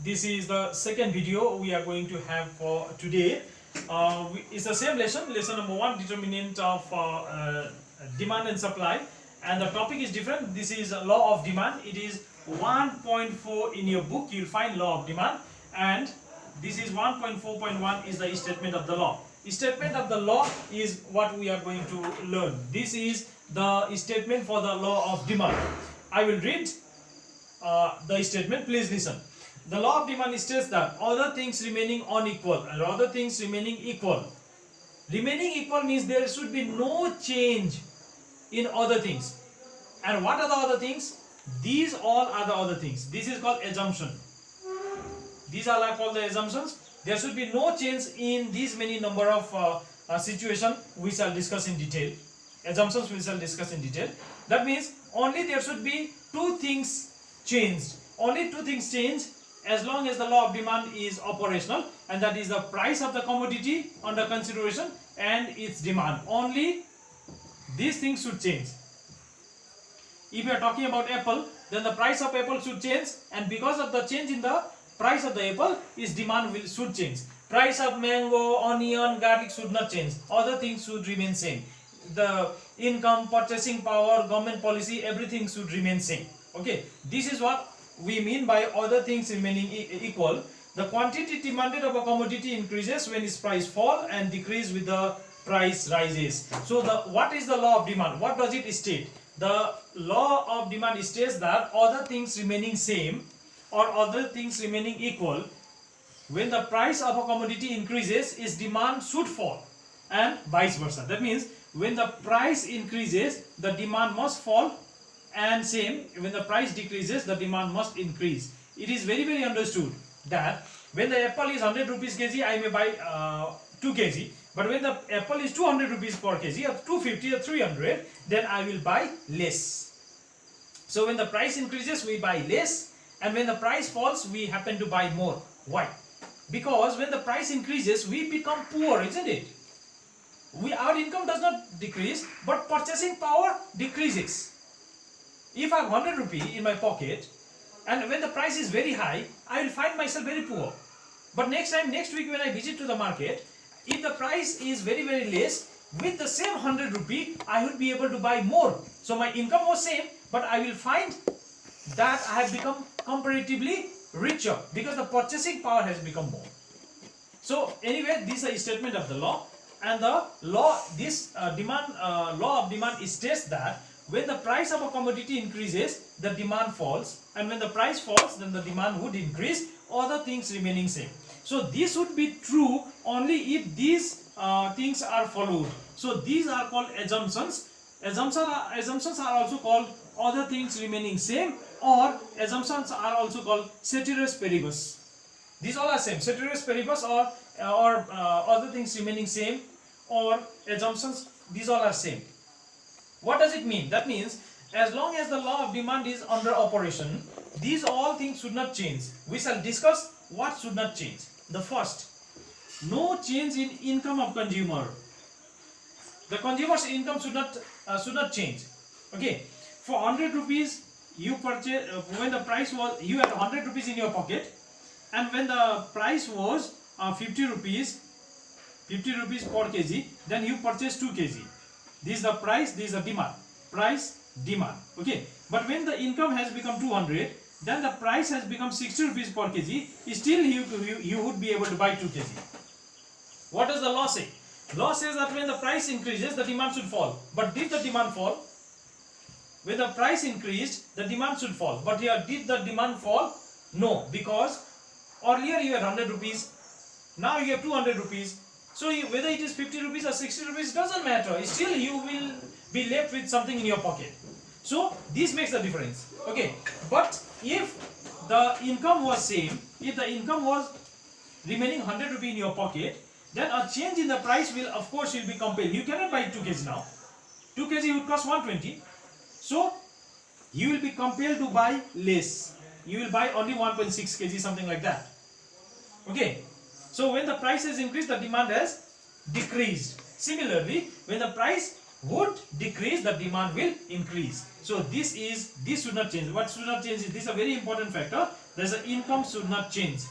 This is the second video we are going to have for today. It's the same lesson number 1, determinant of demand and supply, and the topic is different. This is law of demand. It is 1.4 in your book. You'll find law of demand, and this is 1.4.1 is the statement of the law. Statement of the law is what we are going to learn. This is the statement for the law of demand. I will read the statement. Please listen. The law of demand states that other things remaining unequal and other things remaining equal. Remaining equal means there should be no change in other things. And what are the other things? These all are the other things. This is called assumption. These are called the assumptions. There should be no change in these many number of situations we shall discuss in detail. Assumptions we shall discuss in detail. That means only there should be two things changed. Only two things change as long as the law of demand is operational, and that is the price of the commodity under consideration and its demand. Only these things should change. If you are talking about apple, then the price of apple should change, and because of the change in the price of the apple, its demand should change. Price of mango, onion, garlic should not change. Other things should remain same. The income, purchasing power, government policy, everything should remain same. Okay, this is what we mean by other things remaining equal. The quantity demanded of a commodity increases when its price fall and decrease with the price rises. So what is the law of demand? What does it state? The law of demand states that other things remaining same or other things remaining equal, when the price of a commodity increases, its demand should fall, and vice versa. That means when the price increases, the demand must fall, and same, when the price decreases, the demand must increase. It is very understood that when the apple is 100 rupees kg, I may buy 2 kg, but when the apple is 200 rupees per kg or 250 or 300, then I will buy less. So when the price increases, we buy less, and when the price falls, we happen to buy more. Why? Because when the price increases, we become poor, isn't it? Our income does not decrease, but purchasing power decreases. If I have 100 rupee in my pocket, and when the price is very high, I will find myself very poor. But next week when I visit to the market, if the price is very less, with the same 100 rupee, I will be able to buy more. So my income was same, but I will find that I have become comparatively richer because the purchasing power has become more. So anyway, this is a statement of the law, and the law, this law of demand states that when the price of a commodity increases, the demand falls, and when the price falls, then the demand would increase, other things remaining same. So this would be true only if these things are followed. So these are called assumptions. Assumptions are also called other things remaining same, or assumptions are also called ceteris paribus. These all are same. Ceteris paribus or other things remaining same, or assumptions, these all are same. What does it mean? That means as long as the law of demand is under operation, these all things should not change. We shall discuss what should not change. The first, no change in income of consumer. The consumer's income should not change. Okay, for 100 rupees you purchase, when the price was, you had 100 rupees in your pocket, and when the price was 50 rupees per kg, then you purchase 2 kg. This is the price, this is the demand. Price, demand. Okay. But when the income has become 200, then the price has become 60 rupees per kg. Still you would be able to buy 2 kg. What does the law say? Law says that when the price increases, the demand should fall. But did the demand fall? When the price increased, the demand should fall. But here, did the demand fall? No. Because earlier you had 100 rupees. Now you have 200 rupees. So whether it is 50 rupees or 60 rupees doesn't matter. Still you will be left with something in your pocket. So this makes the difference. Okay. But if the income was same, if the income was remaining 100 rupees in your pocket, then a change in the price will, of course, will be compelled. You cannot buy 2 kg now. 2 kg would cost 120. So you will be compelled to buy less. You will buy only 1.6 kg, something like that. Okay. So when the price has increased, the demand has decreased. Similarly, when the price would decrease, the demand will increase. So this should not change. What should not change is, this is a very important factor. There's an income should not change.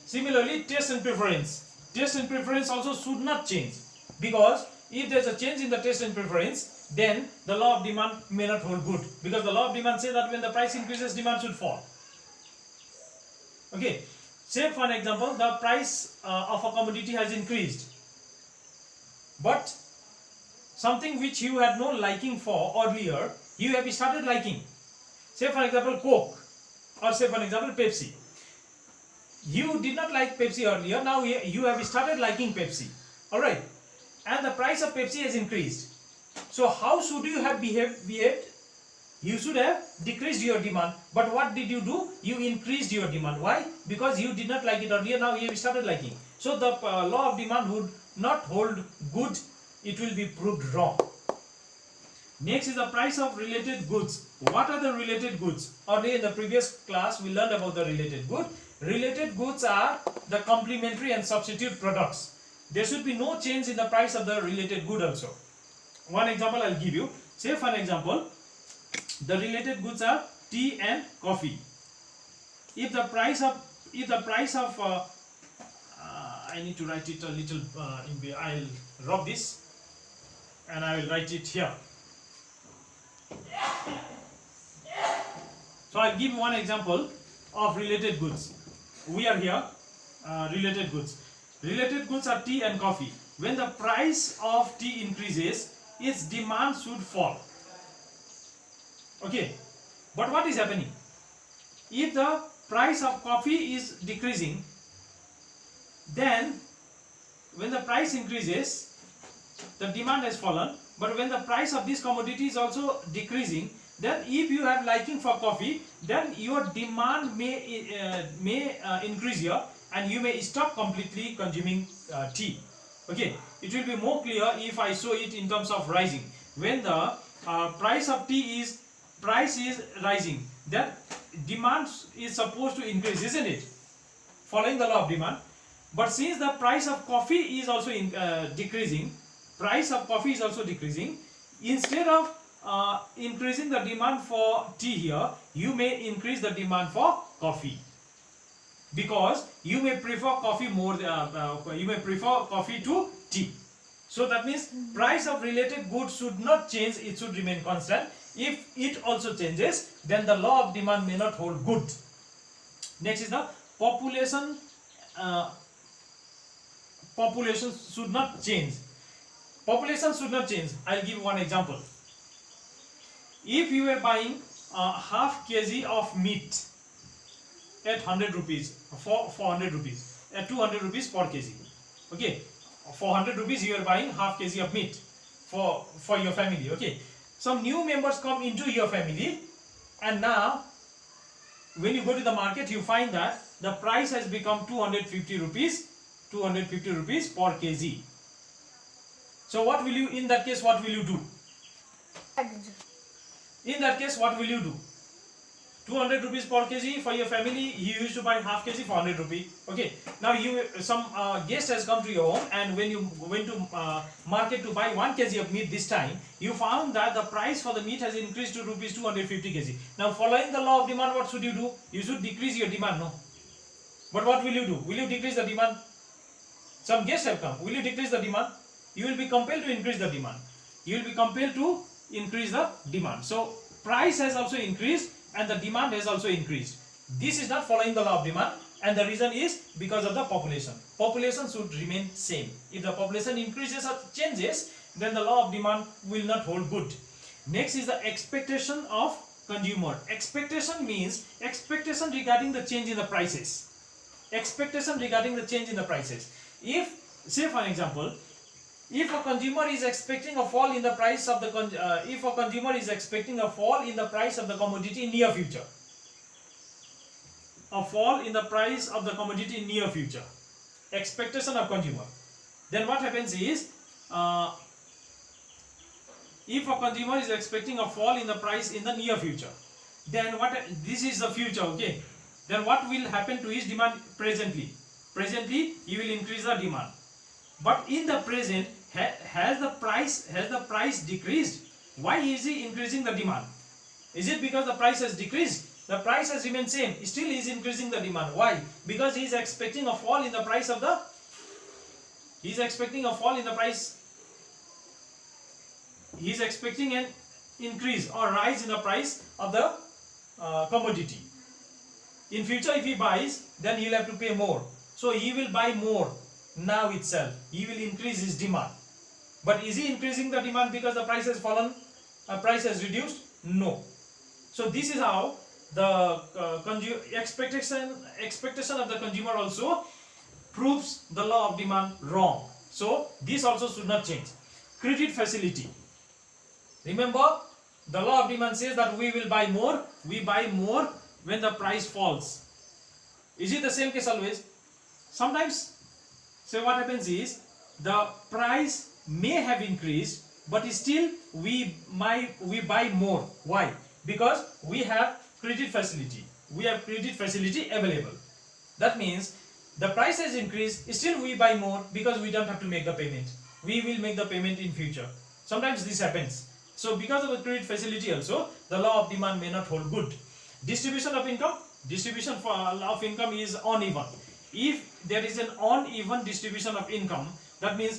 Similarly, taste and preference. Taste and preference also should not change, because if there's a change in the taste and preference, then the law of demand may not hold good, because the law of demand says that when the price increases, demand should fall. Okay, say for an example, the price of a commodity has increased, but something which you had no liking for earlier, you have started liking. Say for example Coke, or say for example Pepsi. You did not like Pepsi earlier, now you have started liking Pepsi, alright, and the price of Pepsi has increased. So how should you have behaved? You should have decreased your demand, but what did you do? You increased your demand. Why? Because you did not like it earlier, now you have started liking. So the law of demand would not hold good, it will be proved wrong. Next is the price of related goods. What are the related goods? Earlier in the previous class we learned about the related good. Related goods are the complementary and substitute products. There should be no change in the price of the related good also. One example I'll give you. Say for an example, the related goods are tea and coffee. If the price of I need to write it a little I'll rub this and I will write it here. So I'll give you one example of related goods. We are here, related goods. Related goods are tea and coffee. When the price of tea increases, its demand should fall. Okay, but what is happening? If the price of coffee is decreasing, then when the price increases, the demand has fallen. But when the price of this commodity is also decreasing, then if you have liking for coffee, then your demand may increase here, and you may stop completely consuming tea. Okay, it will be more clear if I show it in terms of rising. When the price of tea is rising, then demand is supposed to increase, isn't it? Following the law of demand. But since the price of coffee is also decreasing, instead of increasing the demand for tea here, you may increase the demand for coffee, because you may prefer coffee more. You may prefer coffee to tea. So that means price of related goods should not change; it should remain constant. If it also changes, then the law of demand may not hold good. Next is the population. Population should not change. Population should not change. I'll give one example. If you were buying half kg of meat at 100 rupees, for 400 rupees, at 200 rupees per kg. Okay, for 100 rupees you are buying half kg of meat for your family. Okay, some new members come into your family, and now when you go to the market, you find that the price has become 250 rupees per kg. So what will you, in that case, what will you do? In that case, what will you do? 200 rupees per kg for your family, you used to buy half kg for 100 rupees. Okay, now some guest has come to your home, and when you went to market to buy 1 kg of meat this time, you found that the price for the meat has increased to rupees 250 kg. Now following the law of demand, what should you do? You should decrease your demand, no? But what will you do? Will you decrease the demand? Some guests have come. Will you decrease the demand? You will be compelled to increase the demand. You will be compelled to increase the demand. So price has also increased and the demand has also increased. This is not following the law of demand, and the reason is because of the population. Population should remain same. If the population increases or changes, then the law of demand will not hold good. Next is the expectation of consumer. Expectation means expectation regarding the change in the prices. Expectation regarding the change in the prices. If, say for example, if a consumer is expecting a fall in the price of the commodity in near future, a fall in the price of the commodity in near future, expectation of consumer, then what happens is, if a consumer is expecting a fall in the price in the near future, then this is the future, okay, then what will happen to his demand presently? Presently he will increase the demand, but in the present, has the price decreased? Why is he increasing the demand? Is it because the price has decreased? The price has remained same. Still he is increasing the demand. Why? Because he is expecting a fall in the price of the. He is expecting a fall in the price. He is expecting an increase or rise in the price of the commodity. In future, if he buys, then he will have to pay more. So he will buy more now itself. He will increase his demand. But is he increasing the demand because the price has fallen? Price has reduced? No. So this is how the expectation of the consumer also proves the law of demand wrong. So this also should not change. Credit facility. Remember, the law of demand says that we will buy more. We buy more when the price falls. Is it the same case always? Sometimes, so what happens is the price may have increased, but still we buy more. Why? Because we have credit facility. We have credit facility available. That means the price has increased, still we buy more because we don't have to make the payment. We will make the payment in future. Sometimes this happens. So because of the credit facility also, the law of demand may not hold good. Distribution of income. Distribution for law of income is uneven. If there is an uneven distribution of income, that means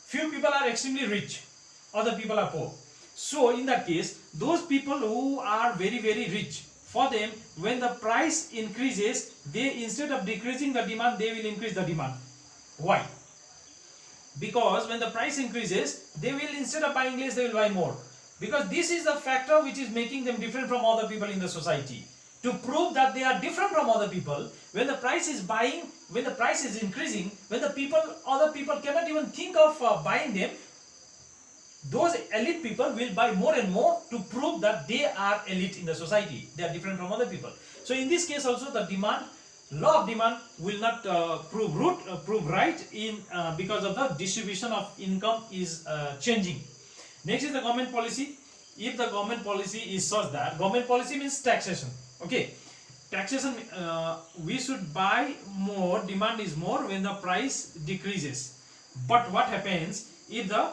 few people are extremely rich, other people are poor. So in that case, those people who are very rich, for them, when the price increases, they, instead of decreasing the demand, they will increase the demand. Why? Because when the price increases, they will, instead of buying less, they will buy more. Because this is the factor which is making them different from other people in the society. To prove that they are different from other people, when the price is when the price is increasing, when the other people cannot even think of buying them, those elite people will buy more and more to prove that they are elite in the society. They are different from other people. So in this case also, the law of demand will not prove right in because of the distribution of income is changing. Next is the government policy. If the government policy is such that, government policy means taxation. Okay, taxation, we should buy more, demand is more when the price decreases. But what happens if the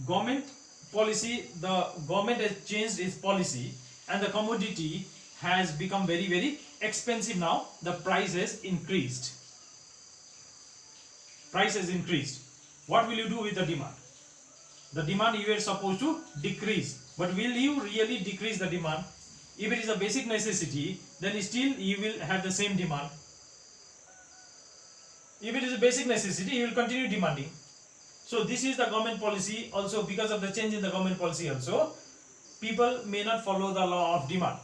government policy, the government has changed its policy and the commodity has become very expensive now, the price has increased. Price has increased. What will you do with the demand? The demand you are supposed to decrease, but will you really decrease the demand? If it is a basic necessity, then still you will have the same demand. If it is a basic necessity, you will continue demanding. So this is the government policy also. Because of the change in the government policy also, people may not follow the law of demand.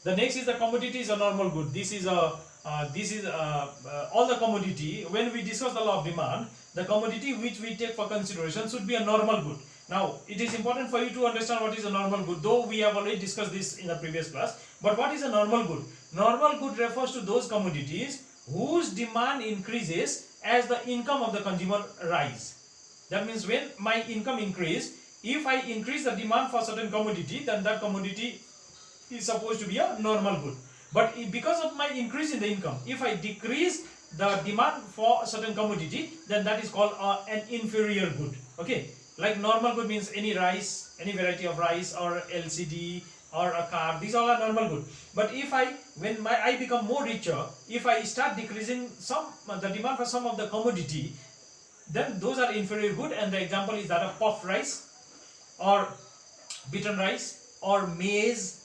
The next is the commodity is a normal good. This is all the commodity. When we discuss the law of demand, the commodity which we take for consideration should be a normal good. Now, it is important for you to understand what is a normal good, though we have already discussed this in the previous class. But what is a normal good? Normal good refers to those commodities whose demand increases as the income of the consumer rise. That means when my income increase, if I increase the demand for certain commodity, then that commodity is supposed to be a normal good. But because of my increase in the income, if I decrease the demand for certain commodity, then that is called an inferior good. Okay, like normal good means any rice, any variety of rice, or LCD, or a car. These all are normal good. But if when I become more richer, if I start decreasing the demand for some of the commodity, then those are inferior good. And the example is that of puffed rice, or beaten rice, or maize.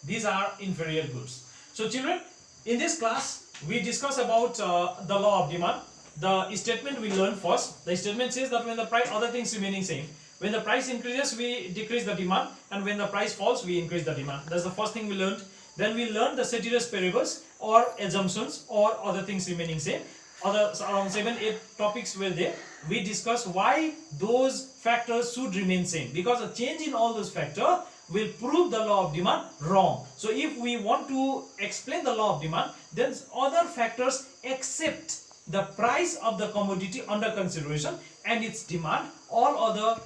These are inferior goods. So children, in this class we discuss about the law of demand. The statement we learn first. The statement says that when the price, other things remaining same, when the price increases we decrease the demand, and when the price falls we increase the demand. That's the first thing we learned. Then we learned the ceteris paribus, or assumptions, or other things remaining same. Around 7-8 topics were there. We discussed why those factors should remain same, because a change in all those factors will prove the law of demand wrong. So if we want to explain the law of demand, then other factors except the price of the commodity under consideration and its demand, all other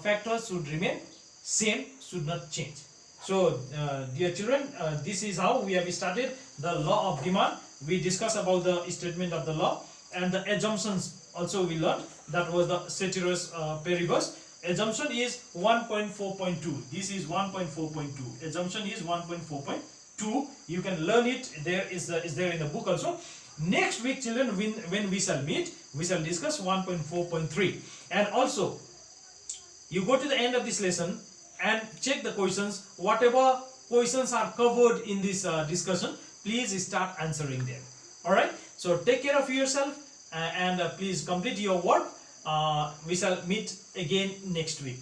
factors should remain same, should not change. So dear children, this is how we have started the law of demand. We discuss about the statement of the law, and the assumptions also we learned. That was the ceteris paribus. Assumption is 1.4.2. This is 1.4.2. Assumption is 1.4.2. You can learn it. There is there in the book also. Next week, children, when we shall meet, we shall discuss 1.4.3. And also, you go to the end of this lesson and check the questions. Whatever questions are covered in this discussion, please start answering them. Alright, so take care of yourself and please complete your work. We shall meet again next week.